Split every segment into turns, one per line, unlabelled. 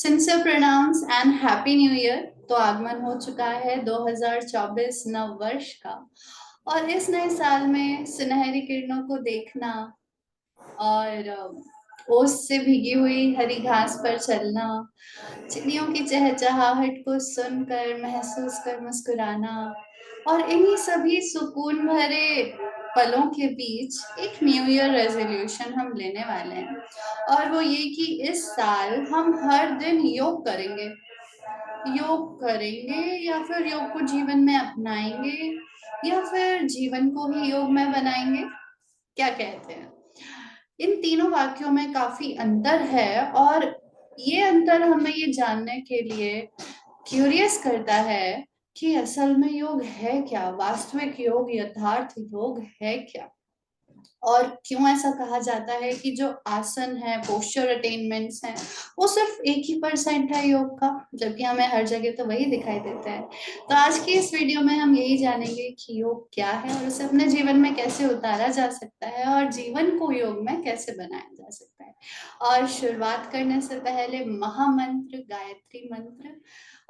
Sincere प्रणाम्स and happy new year. तो आगमन हो चुका है 2024 नव वर्ष का, और इस नए साल में सुनहरी किरणों को देखना और ओस से भीगी हुई हरी घास पर चलना, चिड़ियों की चहचहाहट को सुनकर महसूस कर मुस्कुराना, और इन्हीं सभी सुकून भरे पलों के बीच एक न्यू ईयर रेजोल्यूशन हम लेने वाले हैं। और वो ये कि इस साल हम हर दिन योग करेंगे। योग करेंगे या फिर योग को जीवन में अपनाएंगे, या फिर जीवन को ही योग में बनाएंगे। क्या कहते हैं? इन तीनों वाक्यों में काफी अंतर है, और ये अंतर हमें ये जानने के लिए क्यूरियस करता है कि असल में योग है क्या, वास्तविक योग, यथार्थ योग है क्या, और क्यों ऐसा कहा जाता है कि जो आसन है, पोस्चर अटेनमेंट्स हैं, वो सिर्फ 1% है योग का, जबकि हमें हर जगह तो वही दिखाई देता है। तो आज की इस वीडियो में हम यही जानेंगे कि योग क्या है और उसे अपने जीवन में कैसे उतारा जा सकता है, और जीवन को योग में कैसे बनाया जा सकता है। और शुरुआत करने से पहले महामंत्र गायत्री मंत्र,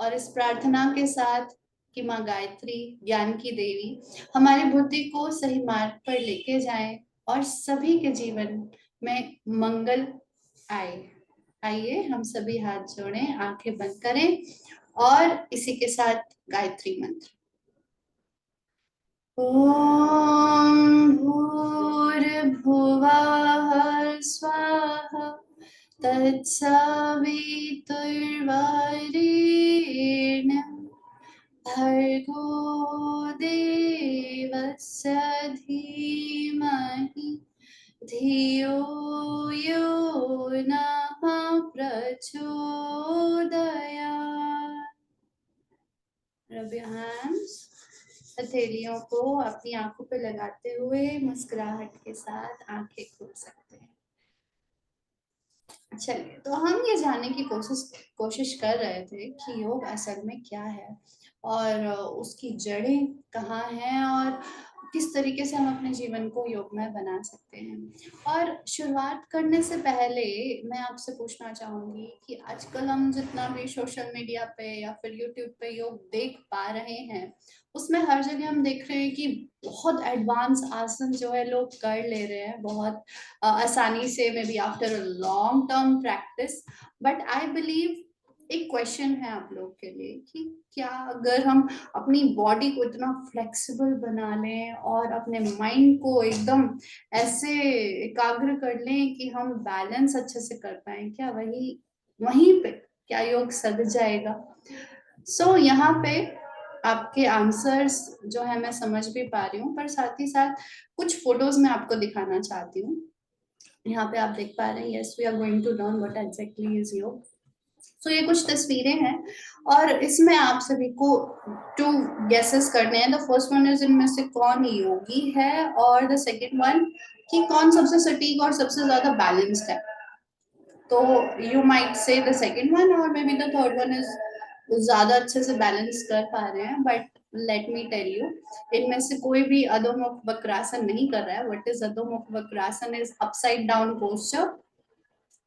और इस प्रार्थना के साथ कि माँ गायत्री ज्ञान की देवी हमारी बुद्धि को सही मार्ग पर लेके जाए और सभी के जीवन में मंगल आए। आइए हम सभी हाथ जोड़ें, आंखें बंद करें, और इसी के साथ गायत्री मंत्र। ओम भूर्भुवः स्वाहा तत्सवितुर्वरेण्यं भर्गो देवस्य धीमहि धियो यो नः प्रचोदयात्। Rub your hands. हथेलियों को अपनी आंखों पे लगाते हुए मुस्कुराहट के साथ आंखें खोल सकते हैं। चलिए, तो हम ये जानने की कोशिश कर रहे थे कि योग असल में क्या है, और उसकी जड़ें कहाँ हैं, और किस तरीके से हम अपने जीवन को योगमय बना सकते हैं। और शुरुआत करने से पहले मैं आपसे पूछना चाहूंगी कि आजकल हम जितना भी सोशल मीडिया पे या फिर यूट्यूब पे योग देख पा रहे हैं, उसमें हर जगह हम देख रहे हैं कि बहुत एडवांस आसन जो है लोग कर ले रहे हैं, बहुत आसानी से, may be after a long term practice. But I believe एक क्वेश्चन है आप लोग के लिए कि क्या अगर हम अपनी बॉडी को इतना फ्लेक्सिबल बना लें और अपने माइंड को एकदम ऐसे एकाग्र कर लें कि हम बैलेंस अच्छे से कर पाए, क्या वही वहीं पे क्या योग सध जाएगा? सो यहाँ पे आपके आंसर्स जो है मैं समझ भी पा रही हूँ, पर साथ ही साथ कुछ फोटोज मैं आपको दिखाना चाहती हूँ। यहाँ पे आप देख पा रहे हैं, yes we are going to learn what exactly is yoga. तो ये कुछ तस्वीरें हैं, और इसमें आप सभी को 2 गेसेस करने हैं। द फर्स्ट वन इज इनमें से कौन योगी है, और द सेकंड वन कि कौन सबसे सटीक और सबसे ज्यादा बैलेंस्ड है। तो you might say the second one, और maybe the third one is ज्यादा अच्छे से बैलेंस कर पा रहे हैं। But let me tell you, इनमें से कोई भी अधोमुख वक्रासन नहीं कर रहा है। व्हाट इज अधोमुख वक्रासन? Is upside down posture.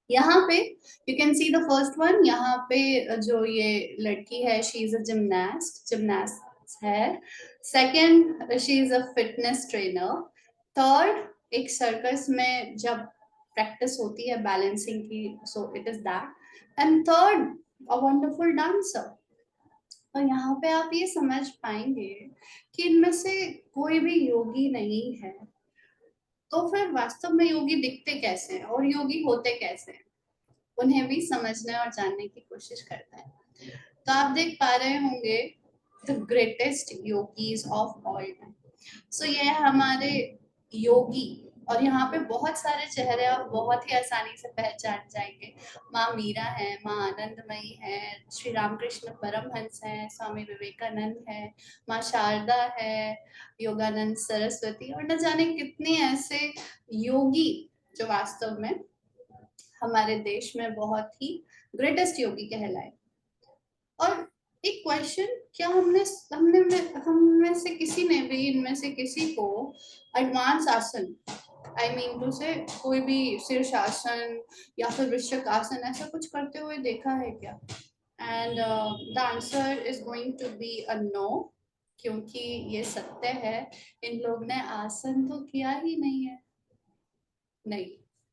यहाँ पे you can see the first one. यहाँ पे जो ये लड़की है, शी इज अ जिमनास्ट है। Second, she is a fitness trainer. Third, एक सर्कस में जब प्रैक्टिस होती है बैलेंसिंग की, so it is that. And third, a wonderful dancer. और यहाँ पे आप ये समझ पाएंगे कि इनमें से कोई भी योगी नहीं है। तो फिर वास्तव में योगी दिखते कैसे हैं और योगी होते कैसे हैं, उन्हें भी समझने और जानने की कोशिश करता है। तो आप देख पा रहे होंगे the greatest yogis of all time. So ये है हमारे योगी, और यहाँ पे बहुत सारे चेहरे आप बहुत ही आसानी से पहचान जाएंगे। माँ मीरा है, माँ आनंदमयी है, श्री रामकृष्ण परमहंस है, स्वामी विवेकानंद है, माँ शारदा है, योगानंद सरस्वती, और न जाने कितने ऐसे योगी जो वास्तव में हमारे देश में बहुत ही ग्रेटेस्ट योगी कहलाए। और एक क्वेश्चन, क्या हमने हमने में हम में से किसी ने भी, इनमें से किसी को एडवांस आसन आई मीन टू से कोई भी शीर्षासन या फिर वृश्चिक आसन ऐसा कुछ करते हुए देखा है क्या? And the answer is going to be a no, क्योंकि ये सत्य है, इन लोग ने आसन तो किया ही नहीं है। नहीं,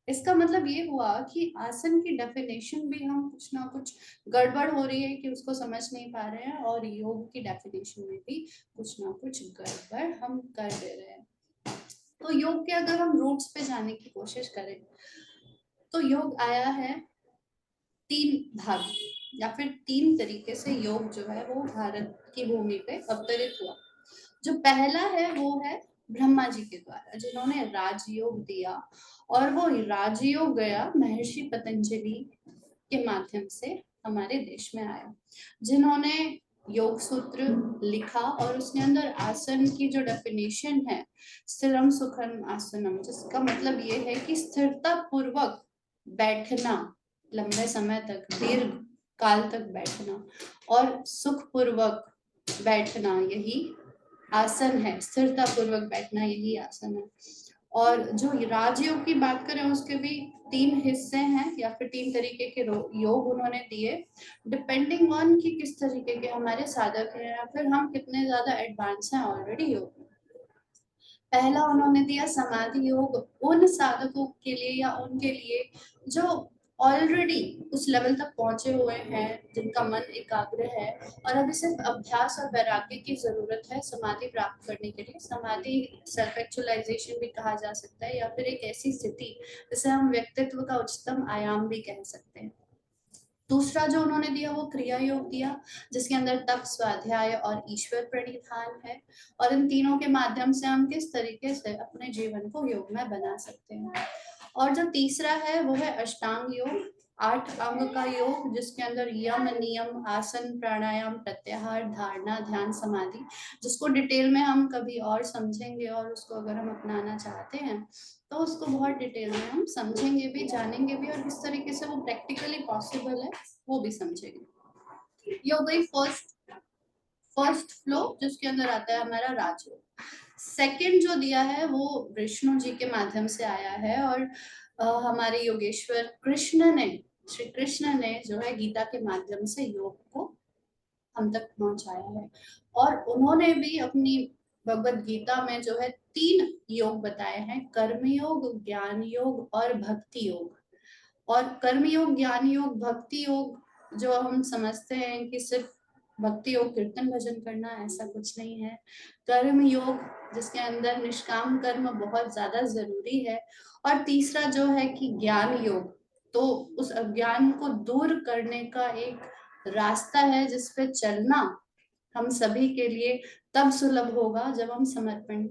इसका मतलब ये हुआ कि आसन की डेफिनेशन भी हम कुछ ना कुछ गड़बड़ हो रही है कि उसको समझ नहीं पा रहे हैं, और योग की डेफिनेशन में भी कुछ ना कुछ गड़बड़ हम कर दे रहे हैं। तो योग के अगर हम रूट्स पे जाने की कोशिश करें तो योग आया है तीन भाग या फिर तीन तरीके से योग जो है वो भारत की भूमि पे अवतरित हुआ। जो पहला है वो है ब्रह्मा जी के द्वारा, जिन्होंने राजयोग दिया, और वो राजयोग गया महर्षि पतंजलि के माध्यम से हमारे देश में आया, जिन्होंने योग सूत्र लिखा, और उसके अंदर आसन की जो डेफिनेशन है स्थिरम सुखम आसनम, जिसका मतलब ये है कि स्थिरता पूर्वक बैठना, लंबे समय तक दीर्घ काल तक बैठना और सुखपूर्वक बैठना, यही आसन है। स्थिरता पूर्वक बैठना यही आसन है। और जो राजयोग की बात करें उसके भी तीन हिस्से हैं या फिर तीन तरीके के योग उन्होंने दिए, डिपेंडिंग ऑन कि किस तरीके के हमारे साधक हैं या फिर हम कितने ज्यादा एडवांस हैं ऑलरेडी योग में। पहला उन्होंने दिया समाधि योग, उन साधकों के लिए या उनके लिए जो ऑलरेडी उस लेवल तक पहुंचे हुए हैं, जिनका मन एकाग्र है और अभी सिर्फ अभ्यास और वैराग्य की जरूरत है समाधि प्राप्त करने के लिए। समाधि सेल्फ एक्चुअलाइजेशन भी कहा जा सकता है, या फिर एक ऐसी स्थिति जिसे हम व्यक्तित्व का उच्चतम आयाम भी कह सकते हैं। दूसरा जो उन्होंने दिया वो क्रिया योग दिया, जिसके अंदर तप, स्वाध्याय और ईश्वर प्रणिधान है, और इन तीनों के माध्यम से हम किस तरीके से अपने जीवन को योग में बना सकते हैं। और जो तीसरा है वो है अष्टांग योग, 8 अंग का योग, जिसके अंदर यम, नियम, आसन, प्राणायाम, प्रत्याहार, धारणा, ध्यान, समाधि, जिसको डिटेल में हम कभी और समझेंगे, और उसको अगर हम अपनाना चाहते हैं तो उसको बहुत डिटेल में हम समझेंगे भी, जानेंगे भी, और किस तरीके से वो प्रैक्टिकली पॉसिबल है वो भी समझेंगे। ये हो गई फर्स्ट फ्लो, जिसके अंदर आता है हमारा राजयोग। सेकंड जो दिया है वो विष्णु जी के माध्यम से आया है, और हमारे योगेश्वर कृष्ण ने, श्री कृष्ण ने जो है गीता के माध्यम से योग को हम तक पहुंचाया है। और उन्होंने भी अपनी भगवत गीता में जो है 3 योग बताए हैं, कर्म योग, ज्ञान योग और भक्ति योग। और कर्म योग, ज्ञान योग, भक्ति योग जो हम समझते हैं कि सिर्फ भक्ति योग कीर्तन भजन करना, ऐसा कुछ नहीं है। कर्म योग जिसके अंदर निष्काम कर्म बहुत ज्यादा जरूरी है। और तीसरा जो है कि ज्ञान योग, तो उस अज्ञान को दूर करने का एक रास्ता है जिस पे चलना हम सभी के लिए तब सुलभ होगा जब हम समर्पण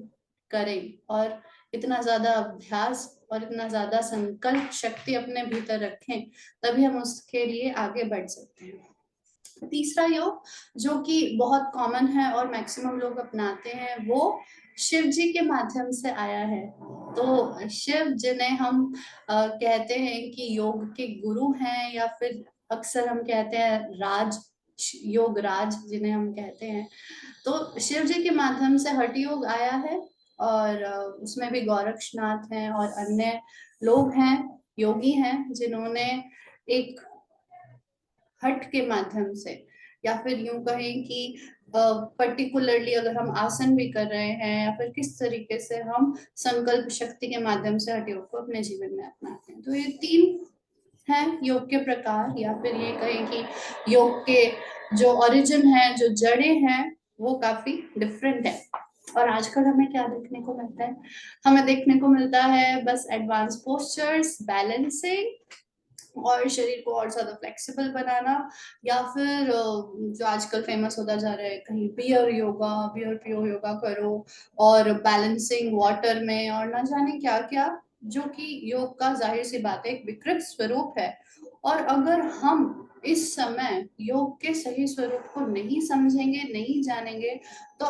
करें, और इतना ज्यादा अभ्यास और इतना ज्यादा संकल्प शक्ति अपने भीतर रखें, तभी हम उसके लिए आगे बढ़ सकते हैं। तीसरा योग जो कि बहुत कॉमन है और मैक्सिमम लोग अपनाते हैं, वो शिव जी के माध्यम से आया है। तो शिव जिन्हें हम कहते हैं कि योग के गुरु हैं, या फिर अक्सर हम कहते हैं राज, योग राज जिन्हें हम कहते हैं, तो शिव जी के माध्यम से हठ योग आया है। और उसमें भी गोरक्षनाथ हैं और अन्य लोग हैं, योगी हैं, जिन्होंने एक हठ के माध्यम से, या फिर यूं कहें कि पर्टिकुलरली अगर हम आसन भी कर रहे हैं या फिर किस तरीके से हम संकल्प शक्ति के माध्यम से हठ योग को अपने जीवन में अपनाते हैं, तो ये 3 हैं योग के प्रकार, या फिर ये कहें कि योग के जो ओरिजिन है, जो जड़ें हैं, वो काफी डिफरेंट है। और आजकल हमें क्या देखने को मिलता है? हमें देखने को मिलता है बस एडवांस पोस्चर्स, बैलेंसिंग, और शरीर को और ज्यादा फ्लेक्सिबल बनाना, या फिर जो आजकल फेमस होता जा रहा है कहीं बियर योगा, बियर पियो योगा करो, और बैलेंसिंग वाटर में, और ना जाने क्या क्या, जो कि योग का जाहिर सी बात है एक विकृत स्वरूप है। और अगर हम इस समय योग के सही स्वरूप को नहीं समझेंगे, नहीं जानेंगे, तो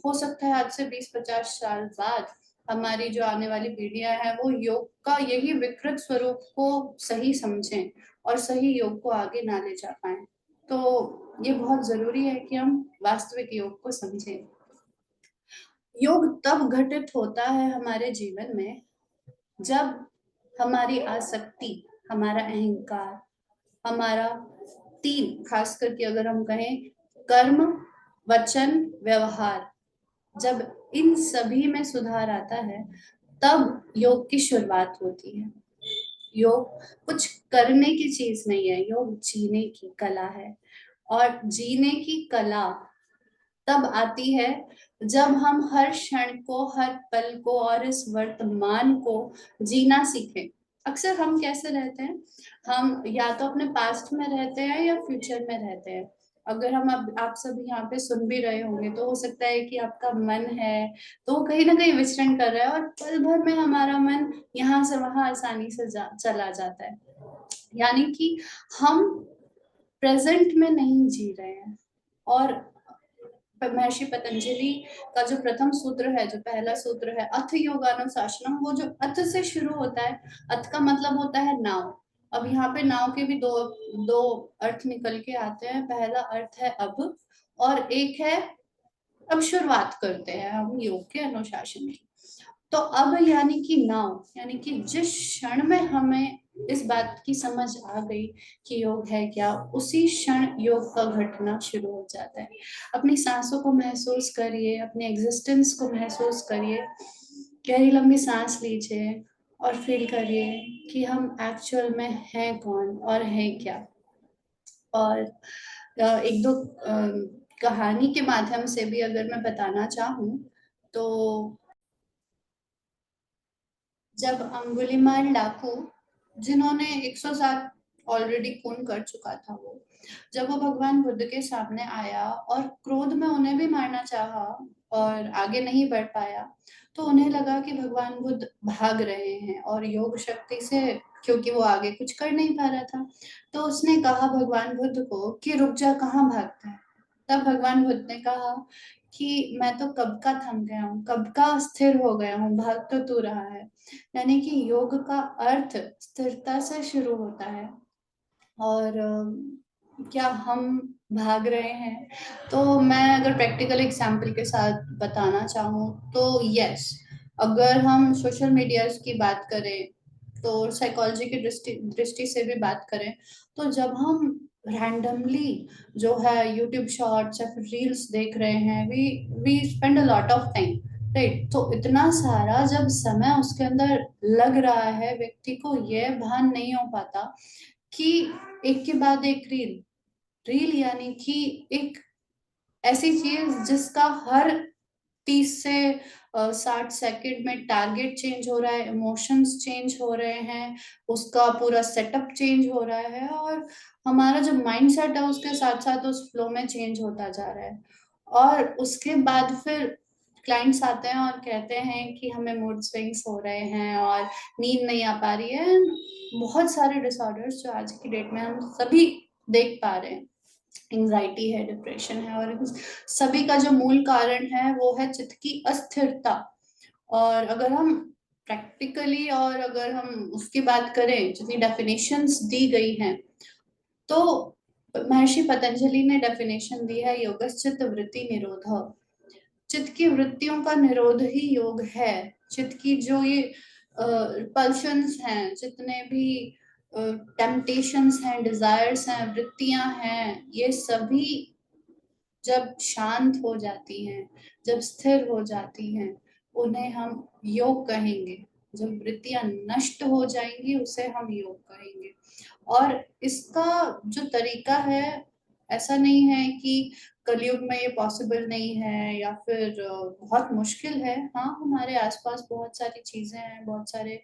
हो सकता है आज से 20-50 साल बाद हमारी जो आने वाली पीढ़ियां हैं वो योग का यही विकृत स्वरूप को सही समझें और सही योग को आगे ना ले जा पाए। तो ये बहुत जरूरी है कि हम वास्तविक योग को समझें। योग तब घटित होता है हमारे जीवन में जब हमारी आसक्ति, हमारा अहंकार, हमारा तीन, खास करके अगर हम कहें कर्म, वचन, व्यवहार, जब इन सभी में सुधार आता है तब योग की शुरुआत होती है। योग कुछ करने की चीज नहीं है, योग जीने की कला है। और जीने की कला तब आती है जब हम हर क्षण को, हर पल को और इस वर्तमान को जीना सीखें। अक्सर हम कैसे रहते हैं, हम या तो अपने पास्ट में रहते हैं या फ्यूचर में रहते हैं। अगर हम अब आप सब यहाँ पे सुन भी रहे होंगे तो हो सकता है कि आपका मन है तो वो कहीं ना कहीं विचरण कर रहा है और पल भर में हमारा मन यहाँ से वहां आसानी से चला जाता है। यानी कि हम प्रेजेंट में नहीं जी रहे हैं। और महर्षि पतंजलि का जो प्रथम सूत्र है, जो पहला सूत्र है अथ योगानुशासनम, वो जो अथ से शुरू होता है, अथ का मतलब होता है नाव। अब यहाँ पे नाव के भी दो दो अर्थ निकल के आते हैं। पहला अर्थ है अब, और एक है अब शुरुआत करते हैं हम योग के अनुशासन की। तो अब यानी कि नाउ, यानी कि जिस क्षण में हमें इस बात की समझ आ गई कि योग है क्या, उसी क्षण योग का घटना शुरू हो जाता है। अपनी सांसों को महसूस करिए, अपने एग्जिस्टेंस को महसूस करिए। गहरी लंबी सांस लीजिए और फील करिए कि हम एक्चुअल में हैं कौन और हैं क्या। और एक दो कहानी के माध्यम से भी अगर मैं बताना चाहूँ तो जब अंगुलीमाल डाकू, जिन्होंने 107 ऑलरेडी खून कर चुका था, वो जब वो भगवान बुद्ध के सामने आया और क्रोध में उन्हें भी मारना चाहा और आगे नहीं बढ़ पाया, तो उन्हें लगा कि भगवान बुद्ध भाग रहे हैं और योग शक्ति से, क्योंकि वो आगे कुछ कर नहीं पा रहा था, तो उसने कहा भगवान बुद्ध को कि रुक जा, कहाँ भागता है। तब भगवान बुद्ध ने कहा कि मैं तो कब का थम गया हूँ, कब का स्थिर हो गया हूँ, भाग तो तू रहा है। यानी कि योग का अर्थ स्थिरता से शुरू होता है। और क्या हम भाग रहे हैं? तो मैं अगर प्रैक्टिकल एग्जांपल के साथ बताना चाहूँ तो यस, अगर हम सोशल मीडिया की बात करें तो साइकोलॉजी की दृष्टि दृष्टि से भी बात करें, तो जब हम रैंडमली जो है यूट्यूब शॉर्ट्स या फिर रील्स देख रहे हैं, we spend a lot of time, right. तो इतना सारा जब समय उसके अंदर लग रहा है, व्यक्ति को यह भान नहीं हो पाता कि एक के बाद एक रील, रील यानी कि एक ऐसी चीज जिसका हर 30 से 60 सेकंड में टारगेट चेंज हो रहा है, इमोशंस चेंज हो रहे हैं, उसका पूरा सेटअप चेंज हो रहा है, और हमारा जो माइंड सेट है उसके साथ साथ उस फ्लो में चेंज होता जा रहा है। और उसके बाद फिर क्लाइंट्स आते हैं और कहते हैं कि हमें मूड स्विंग्स हो रहे हैं और नींद नहीं आ पा रही है। बहुत सारे डिसऑर्डर्स जो आज की डेट में हम सभी देख पा रहे हैं, एंजाइटी है, डिप्रेशन है, और इन सभी का जो मूल कारण है वो है चित्त की अस्थिरता। और अगर हम प्रैक्टिकली और अगर हम उसकी बात करें, जितनी डेफिनेशंस दी गई हैं, तो महर्षि पतंजलि ने डेफिनेशन दी है योगश्चित्त वृत्ति निरोध। चित्त की वृत्तियों का निरोध ही योग है। चित्त की जो ये पल्शंस हैं, जितने भी टेम्पटेशंस हैं, डिजायर्स हैं, वृत्तियां हैं, ये सभी जब शांत हो जाती हैं, जब स्थिर हो जाती हैं, उन्हें हम योग कहेंगे। जब वृत्तियां नष्ट हो जाएंगी उसे हम योग कहेंगे। और इसका जो तरीका है, ऐसा नहीं है कि कलयुग में ये पॉसिबल नहीं है या फिर बहुत मुश्किल है। हाँ, हमारे आसपास बहुत सारी चीजें हैं, बहुत सारे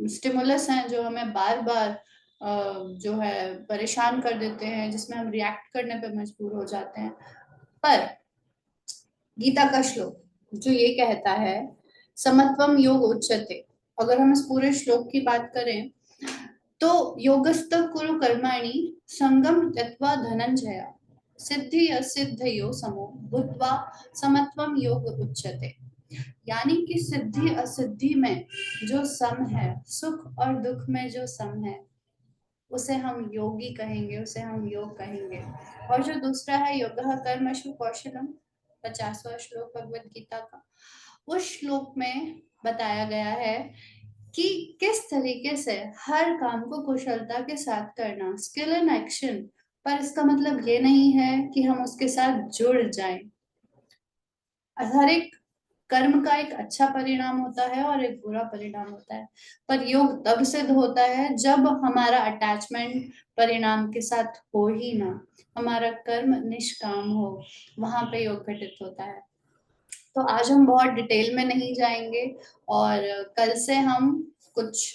स्टिमुलस हैं जो हमें बार बार जो है परेशान कर देते हैं, जिसमें हम रिएक्ट करने पे मजबूर हो जाते हैं। पर गीता का श्लोक जो ये कहता है, समत्वम योग उच्यते, अगर हम इस पूरे श्लोक की बात करें तो योगस्थ कुरु कर्माणि संगम त्यक्त्वा धनंजय सिद्धि असिद्धयो समो भूत्वा समत्वम योग उच्यते। यानी कि सिद्धि असिद्धि में जो सम है, सुख और दुख में जो सम है, उसे हम योगी कहेंगे, उसे हम योग कहेंगे। और जो दूसरा है योगः कर्मसु कौशलम, 50वां श्लोक भगवत गीता का, उस श्लोक में बताया गया है कि किस तरीके से हर काम को कुशलता के साथ करना, स्किल इन एक्शन। पर इसका मतलब ये नहीं है कि हम उसके साथ जुड़ जाएं। हर एक कर्म का एक अच्छा परिणाम होता है और एक बुरा परिणाम होता है, पर योग तब सिद्ध होता है जब हमारा अटैचमेंट परिणाम के साथ हो ही ना, हमारा कर्म निष्काम हो, वहां पे योग घटित होता है। तो आज हम बहुत डिटेल में नहीं जाएंगे, और कल से हम कुछ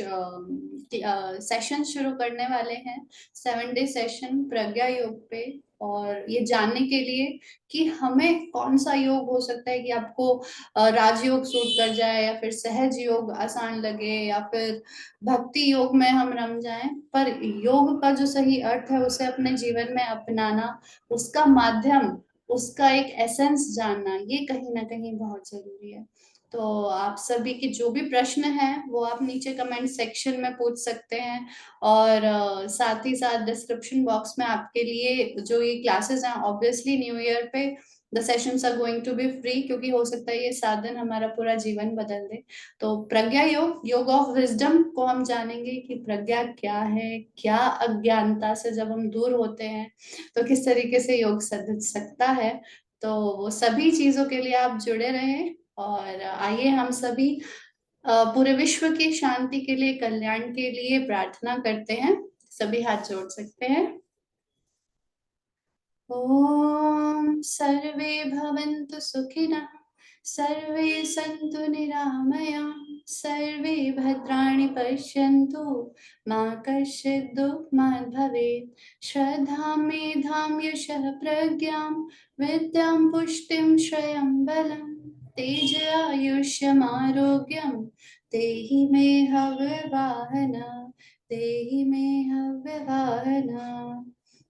सेशन शुरू करने वाले हैं, 7 डे सेशन प्रज्ञा योग पे। और ये जानने के लिए कि हमें कौन सा योग हो सकता है कि आपको राजयोग सूट कर जाए, या फिर सहज योग आसान लगे, या फिर भक्ति योग में हम रम जाएं, पर योग का जो सही अर्थ है उसे अपने जीवन में अपनाना, उसका माध्यम, उसका एक एसेंस जानना, ये कहीं ना कहीं बहुत जरूरी है। तो आप सभी के जो भी प्रश्न हैं वो आप नीचे कमेंट सेक्शन में पूछ सकते हैं, और साथ ही साथ डिस्क्रिप्शन बॉक्स में आपके लिए जो ये क्लासेस हैं, ऑब्वियसली न्यू ईयर पे the sessions are going to be free, क्योंकि हो सकता है ये साधन हमारा पूरा जीवन बदल दे। तो प्रज्ञा योग, योग ऑफ विजडम को हम जानेंगे कि प्रज्ञा क्या है, क्या अज्ञानता से जब हम दूर होते हैं तो किस तरीके से योग सध सकता है। तो वो सभी चीजों के लिए आप जुड़े रहें, और आइए हम सभी पूरे विश्व की शांति के लिए, कल्याण के लिए प्रार्थना करते हैं। सभी हाथ जोड़ सकते हैं। ओम सर्वे भवन्तु सुखिनः, सर्वे सन्तु निरामयाः, सर्वे भद्राणि पश्यन्तु, मा कश्चित् दुःखमात् भवेत्। श्रद्धां मेधां यशः प्रज्ञां, विद्यां पुष्टिं श्रियं बलं, तेज आयुष्यमारोग्यं, देहि मे हव्यवाहन, देहि मे हव्यवाहन।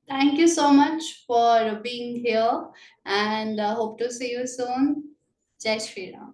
Thank you so much for being here, and hope to see you soon. Jai Shri Ram.